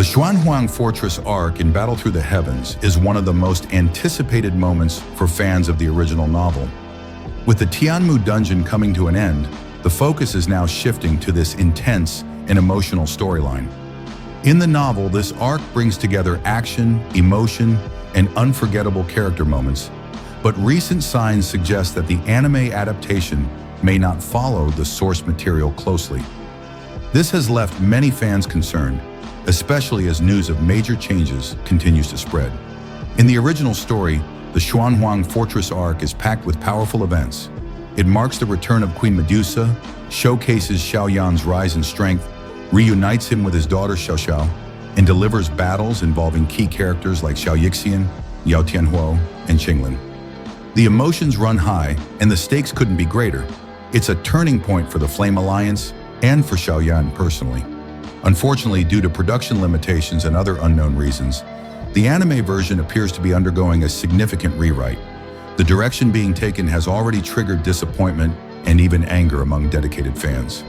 Xuanhuang Fortress arc in Battle Through the Heavens is one of the most anticipated moments for fans of the original novel. With the Tianmu dungeon coming to an end, the focus is now shifting to this intense and emotional storyline. In the novel, this arc brings together action, emotion, and unforgettable character moments, but recent signs suggest that the anime adaptation may not follow the source material closely. This has left many fans concerned, especially as news of major changes continues to spread. In the original story, the Xuanhuang Fortress arc is packed with powerful events. It marks the return of Queen Medusa, showcases Xiao Yan's rise in strength, reunites him with his daughter Xiao Xiao, and delivers battles involving key characters like Xiao Yan, Yao Tianhuo, and Qinglin. The emotions run high, and the stakes couldn't be greater. It's a turning point for the Flame Alliance and for Xiao Yan personally. Unfortunately, due to production limitations and other unknown reasons, the anime version appears to be undergoing a significant rewrite. The direction being taken has already triggered disappointment and even anger among dedicated fans.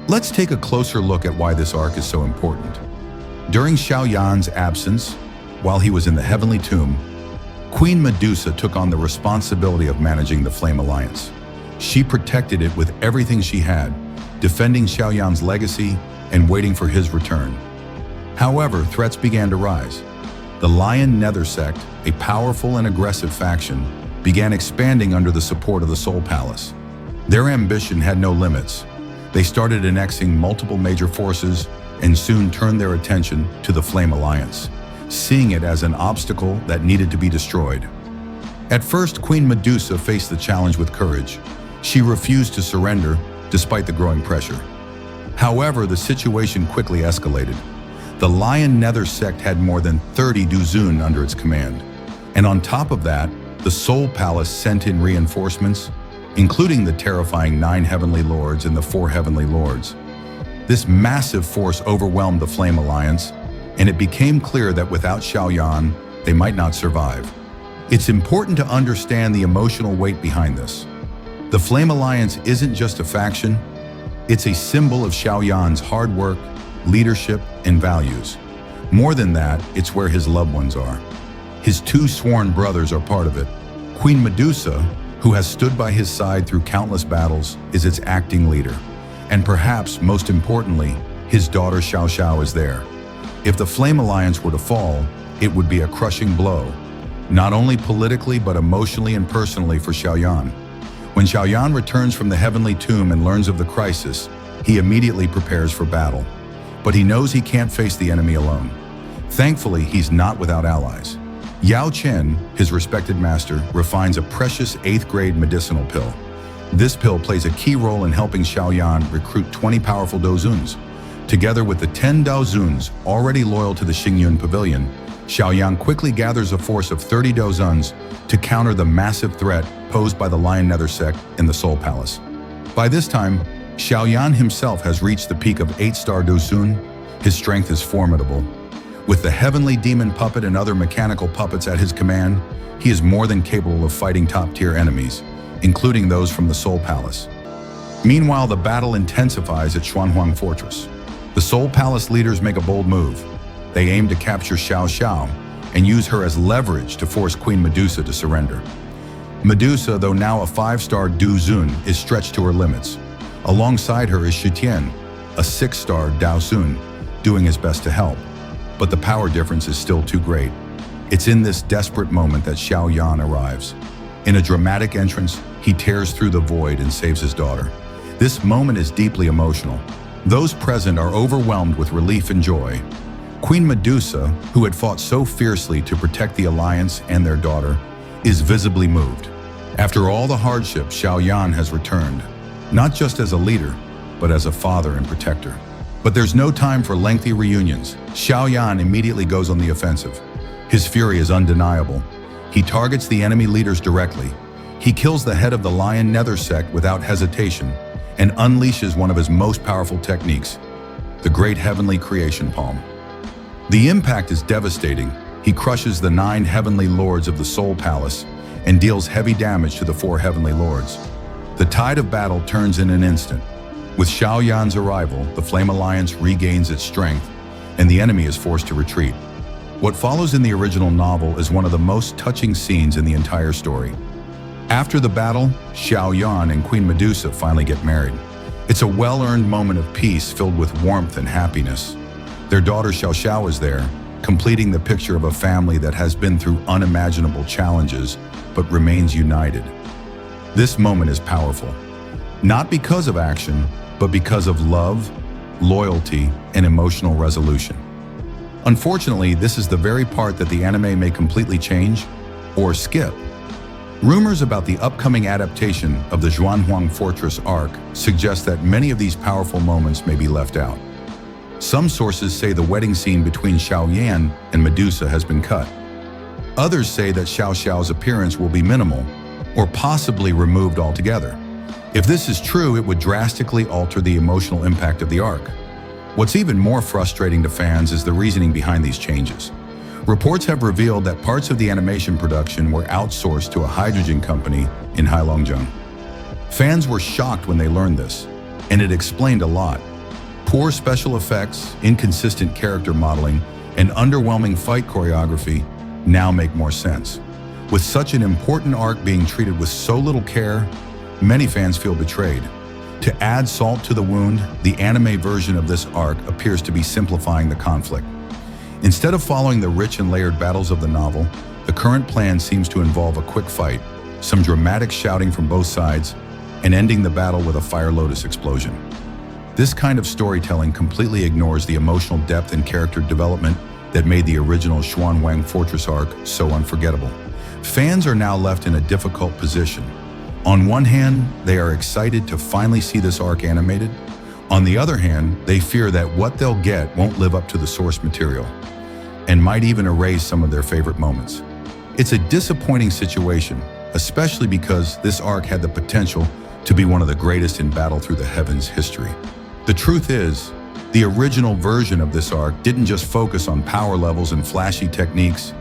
Let's take a closer look at why this arc is so important. During Xiao Yan's absence, while he was in the Heavenly Tomb, Queen Medusa took on the responsibility of managing the Flame Alliance. She protected it with everything she had, defending Xiao Yan's legacy and waiting for his return. However, threats began to rise. The Lion Nether sect, a powerful and aggressive faction, began expanding under the support of the Soul Palace. Their ambition had no limits. They started annexing multiple major forces and soon turned their attention to the Flame Alliance, seeing it as an obstacle that needed to be destroyed. At first, Queen Medusa faced the challenge with courage. She refused to surrender despite the growing pressure. However, the situation quickly escalated. The Lion Nether sect had more than 30 Dou Zun under its command. And on top of that, the Soul Palace sent in reinforcements, including the terrifying 9 Heavenly Lords and the 4 Heavenly Lords. This massive force overwhelmed the Flame Alliance, and it became clear that without Xiao Yan, they might not survive. It's important to understand the emotional weight behind this. The Flame Alliance isn't just a faction, it's a symbol of Xiao Yan's hard work, leadership, and values. More than that, it's where his loved ones are. His 2 sworn brothers are part of it. Queen Medusa, who has stood by his side through countless battles, is its acting leader. And perhaps most importantly, his daughter Xiao Xiao is there. If the Flame Alliance were to fall, it would be a crushing blow, not only politically but emotionally and personally for Xiao Yan. When Xiao Yan returns from the Heavenly Tomb and learns of the crisis, he immediately prepares for battle. But he knows he can't face the enemy alone. Thankfully, he's not without allies. Yao Chen, his respected master, refines a precious 8th grade medicinal pill. This pill plays a key role in helping Xiao Yan recruit 20 powerful Dou Zuns. Together with the 10 Dou Zuns already loyal to the Xingyun Pavilion, Xiao Yan quickly gathers a force of 30 Dou Zuns to counter the massive threat posed by the Lion Nether sect in the Soul Palace. By this time, Xiao Yan himself has reached the peak of 8-star Dou Zun. His strength is formidable. With the Heavenly Demon Puppet and other mechanical puppets at his command, he is more than capable of fighting top-tier enemies, including those from the Soul Palace. Meanwhile, the battle intensifies at Xuanhuang Fortress. The Soul Palace leaders make a bold move. They aim to capture Xiao Xiao and use her as leverage to force Queen Medusa to surrender. Medusa, though now a 5-star Dou Zun, is stretched to her limits. Alongside her is Shutian, a 6-star Dou Zun, doing his best to help. But the power difference is still too great. It's in this desperate moment that Xiao Yan arrives. In a dramatic entrance, he tears through the void and saves his daughter. This moment is deeply emotional. Those present are overwhelmed with relief and joy. Queen Medusa, who had fought so fiercely to protect the Alliance and their daughter, is visibly moved. After all the hardship, Xiao Yan has returned, not just as a leader, but as a father and protector. But there's no time for lengthy reunions. Xiao Yan immediately goes on the offensive. His fury is undeniable. He targets the enemy leaders directly. He kills the head of the Lion Nether sect without hesitation and unleashes one of his most powerful techniques, the Great Heavenly Creation Palm. The impact is devastating. He crushes the 9 Heavenly Lords of the Soul Palace and deals heavy damage to the 4 Heavenly Lords. The tide of battle turns in an instant. With Xiao Yan's arrival, the Flame Alliance regains its strength, and the enemy is forced to retreat. What follows in the original novel is one of the most touching scenes in the entire story. After the battle, Xiao Yan and Queen Medusa finally get married. It's a well-earned moment of peace filled with warmth and happiness. Their daughter Xiao Xiao is there, completing the picture of a family that has been through unimaginable challenges but remains united. This moment is powerful, not because of action, but because of love, loyalty, and emotional resolution. Unfortunately, this is the very part that the anime may completely change or skip. Rumors about the upcoming adaptation of the Xuanhuang Fortress arc suggest that many of these powerful moments may be left out. Some sources say the wedding scene between Xiao Yan and Medusa has been cut. Others say that Xiao Xiao's appearance will be minimal or possibly removed altogether. If this is true, it would drastically alter the emotional impact of the arc. What's even more frustrating to fans is the reasoning behind these changes. Reports have revealed that parts of the animation production were outsourced to a hydrogen company in Heilongjiang. Fans were shocked when they learned this, and it explained a lot. Poor special effects, inconsistent character modeling, and underwhelming fight choreography now make more sense. With such an important arc being treated with so little care, many fans feel betrayed. To add salt to the wound, the anime version of this arc appears to be simplifying the conflict. Instead of following the rich and layered battles of the novel, the current plan seems to involve a quick fight, some dramatic shouting from both sides, and ending the battle with a Fire Lotus explosion. This kind of storytelling completely ignores the emotional depth and character development that made the original Xuanhuang Fortress arc so unforgettable. Fans are now left in a difficult position. On one hand, they are excited to finally see this arc animated. On the other hand, they fear that what they'll get won't live up to the source material and might even erase some of their favorite moments. It's a disappointing situation, especially because this arc had the potential to be one of the greatest in Battle Through the Heavens history. The truth is, the original version of this arc didn't just focus on power levels and flashy techniques.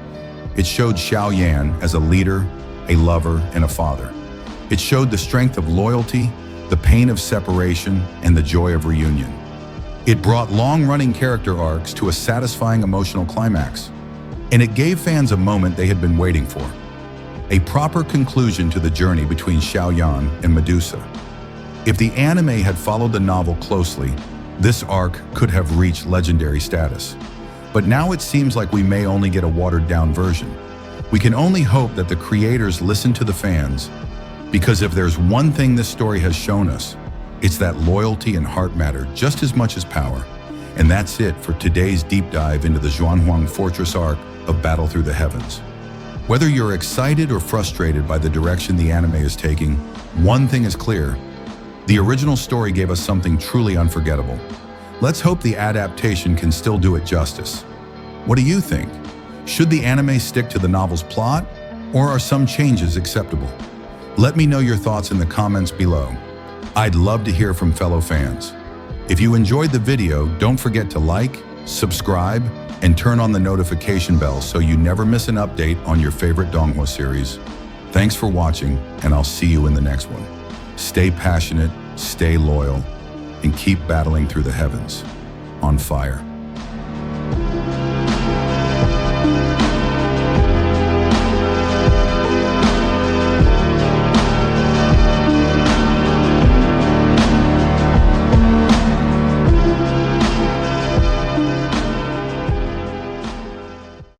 It showed Xiao Yan as a leader, a lover, and a father. It showed the strength of loyalty, the pain of separation, and the joy of reunion. It brought long-running character arcs to a satisfying emotional climax, and it gave fans a moment they had been waiting for, a proper conclusion to the journey between Xiao Yan and Medusa. If the anime had followed the novel closely, this arc could have reached legendary status. But now it seems like we may only get a watered-down version. We can only hope that the creators listen to the fans, because if there's one thing this story has shown us, it's that loyalty and heart matter just as much as power. And that's it for today's deep dive into the Xuanhuang Fortress arc of Battle Through the Heavens. Whether you're excited or frustrated by the direction the anime is taking, one thing is clear: the original story gave us something truly unforgettable. Let's hope the adaptation can still do it justice. What do you think? Should the anime stick to the novel's plot, or are some changes acceptable? Let me know your thoughts in the comments below. I'd love to hear from fellow fans. If you enjoyed the video, don't forget to like, subscribe, and turn on the notification bell so you never miss an update on your favorite Donghua series. Thanks for watching, and I'll see you in the next one. Stay passionate, stay loyal, and keep battling through the heavens on fire.